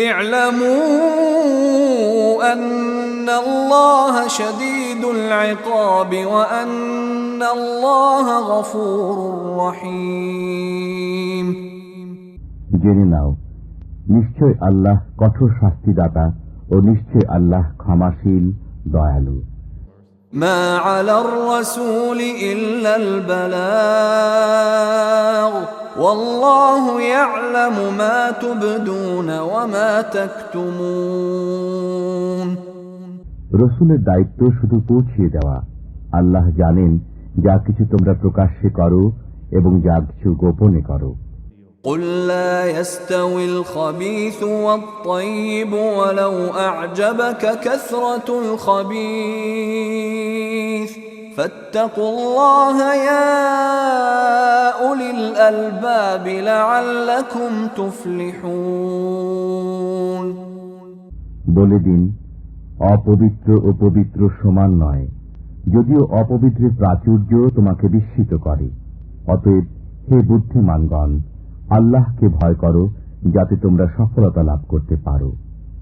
اعلموا أن الله شديد العقاب وأن الله غفور رحيم। জেনে নাও, নিশ্চয় আল্লাহ কঠোর শাস্তিদাতা ও নিশ্চয় আল্লাহ ক্ষমাশীল দয়ালু। ما على الرسول إلا البلاغ والله يعلم ما تبدون وما تكتمون। রসুলের দায়িত্ব শুধু পৌঁছিয়ে দেওয়া। আল্লাহ জানেন যা কিছু তোমরা প্রকাশ্যে করো এবং যা কিছু গোপনে করো। قل لا يستوي الخبيث والطيب ولو أعجبك كثرة الخبيث فاتقوا الله يا أولي الألباب لعلكم تفلحون। বলে দিন, অপবিত্র ও পবিত্র সমান নয়, যদিও অপবিত্রের প্রাচুর্য তোমাকে বিস্মিত করে। অতএব হে বুদ্ধিমানগণ, আল্লাহকে ভয় করো যাতে তোমরা সফলতা লাভ করতে পারো।